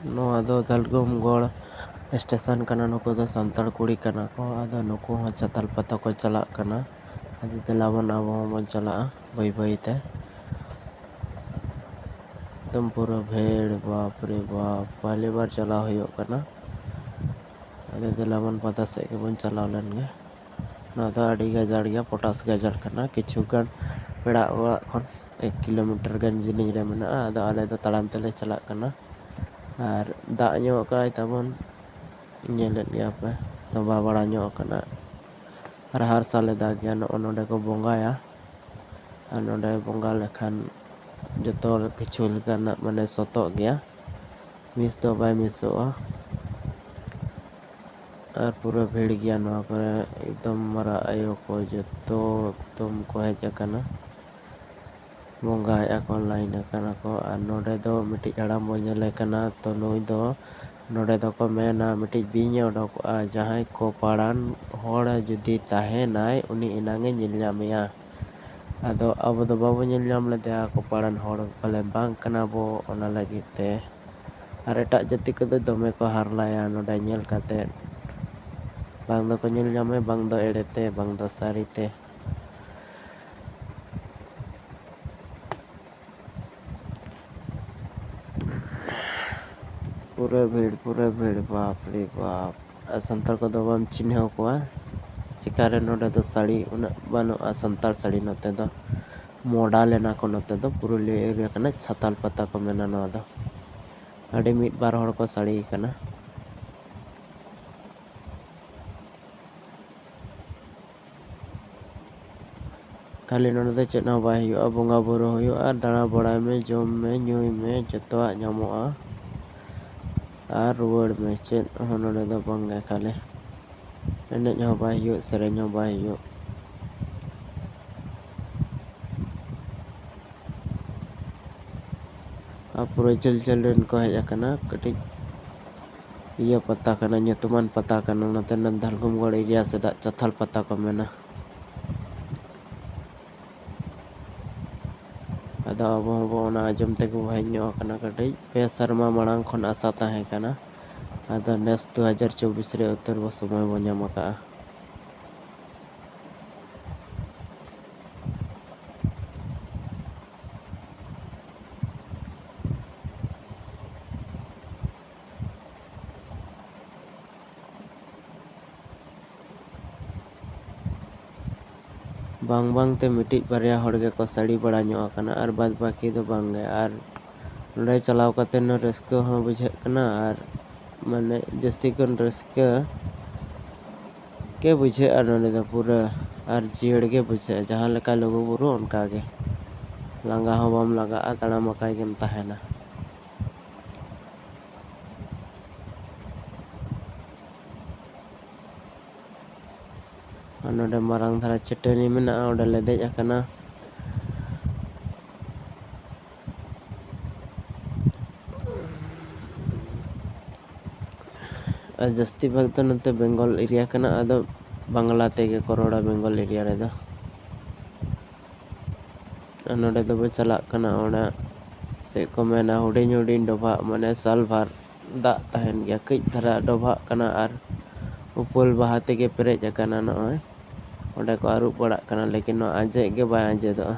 ᱱᱚᱣᱟ ᱫᱚ ᱫᱟᱞᱜᱩᱢᱜᱚᱲ ᱥᱴᱮᱥᱚᱱ ᱠᱟᱱᱟ। ᱱᱩᱠᱩ ᱫᱚ ᱥᱟᱱᱛᱟᱲ ᱠᱩᱲᱤ ᱠᱟᱱᱟ ᱠᱚ। ᱟᱫᱚ ᱱᱩᱠᱩ ᱦᱚᱸ ᱪᱟᱛᱟᱞ ᱯᱟᱛᱟ ᱠᱚ ᱪᱟᱞᱟᱜ ᱠᱟᱱᱟ। ᱟᱫᱚ ᱫᱮᱞᱟᱵᱚᱱ ᱟᱵᱚ ᱦᱚᱸᱵᱚᱱ ᱪᱟᱞᱟᱜᱼᱟ ᱵᱟᱹᱭ ᱵᱟᱹᱭᱛᱮ। एकदम पूरा भीड़, बाप रे बाप, पहली बार चलाव हुयुग कना। अरे दिलावन पता से गेबन चलाव लेन गे। नोआ दो आडी गाजाड़ गया, पोटास गाजाड़ कना। किछुगान पेड़ा ओड़ा खन 1 किलोमीटर गान जिलिंग रे मेनाआ। आदो आले दो ताड़ाम तेले चलाग कना। आर दाग ᱧᱚᱜ ᱠᱟᱜ-ᱟᱭ ᱛᱟᱵᱚᱱ ᱧᱮᱞᱮᱫ ᱜᱮᱭᱟ ᱯᱮ ᱰᱚᱵᱟ ᱵᱟᱲᱟ ᱧᱚᱜ ᱠᱟᱱᱟ। ᱟᱨ ᱦᱟᱨ ᱥᱟᱞᱮ ᱫᱟᱜ ᱜᱮᱭᱟ। ᱱᱚᱜᱼᱚ ᱱᱚᱰᱮ ᱠᱚ ᱵᱚᱸᱜᱟᱭᱟ। ᱟᱨ ᱱᱚᱰᱮ ᱵᱚᱸᱜᱟ ᱞᱮᱠᱷᱟᱱ ᱡᱚᱛᱚ ᱠᱤᱪᱷᱩ ᱞᱮᱠᱟᱱᱟᱜ ᱢᱟᱱᱮ ᱥᱚᱛᱚᱜ ᱜᱮᱭᱟ, मिस दो बाय मिसोगा। और पूरा भीड़ गया नोआ करे एकदम मरा आयो को जतो तुम को हेज कना बंगाय को लाइन कना को। और नोडे दो मिट्टी हड़ाम बो नेले कना। तो नुई दो नोडे दो को मेना मिट्टी बिñe ओडोकआ जहां को पाड़ान होड़ जुदी ताहेनाय उनी इनांगे ñेल ñameया। आदो अब दो बाबो ñेल ñam लेदे को पाड़ान होड़ भले बांग कना बो ओना लगित ते। और एटाग जाति को दमे को हारलाया नोडे ñेल काते। बांग दो को ñेल ñame, बांग दो एड़ेते, बांग दो सारीते। पूरा भीड़ बाप रे बाप। संताल को दो बाम चिन्हाव कोआ चिकारे नोडे दो साड़ी उना बानुआ संताल साड़ी नोते दो मॉडल लेना को नोते दो पुरुलिया एरिया कना छाताल पता को मेना नोआ दो आडी मिद बार हड़ को साड़ी कना। खाली नोडे दो चेद हॉं बाय हुयुआ, बोंगा बुरु हुयुआ, दाणा बड़ाय में, जम में, ñuy में, जतोआ ñamoa। और रुवाड़ में चेद हॉं नोडे दो बांगे खाली एनेज हॉं बाय हुयुआ, सेरेñ हॉं बाय हुयुआ। और पूरा जल रेन को हेज कना कटिज इया पता कना ñutuman पता कना नोते दालगुमगढ़ एरिया से दा चथाल पता को मेना। आदो अब हबो ओना आजम तेगु हेज ᱧᱚᱜ कना कटिज पे शर्मा माड़ांग खन आशा ताहे कना। आदो नेस 2024 रे उतर बो समय बो ñam काआ। बांग बांग ते मिटिज बारिया हड़ गे को साड़ी बड़ा ᱧᱚᱜ कना और बाद बाकी दो बांगे। और नोडे चलाव कते न रस्का हॉं बुझे कना। और माने जस्ती कन रस्का के बुझे नोडे दो पूरा और जियड़ गे बुझे जहां लेका लोगो बुरु उनका गे लांगा हॉं बाम लांगा ताड़ाम अकाय गेम ताहेना। और नोडे मारांग धारा चटनी मेना ओडे ले देज कना। और जस्ती भाग तो नते बेंगल एरिया कना। आदो बांग्ला तेगे करोड़ा बेंगल एरिया रे दो। और नोडे दो बे चला कना ओना से को मेना हुडिñ हुडिñ डोभा माने साल भर दाग ताहेन गया कई धारा डोभा कना। और उपल बाहा तेगे पेरेज कना नोय ओडे को आरुब बड़ा कना लेकिन नो आंजेद गे बाय आंजेदोआ।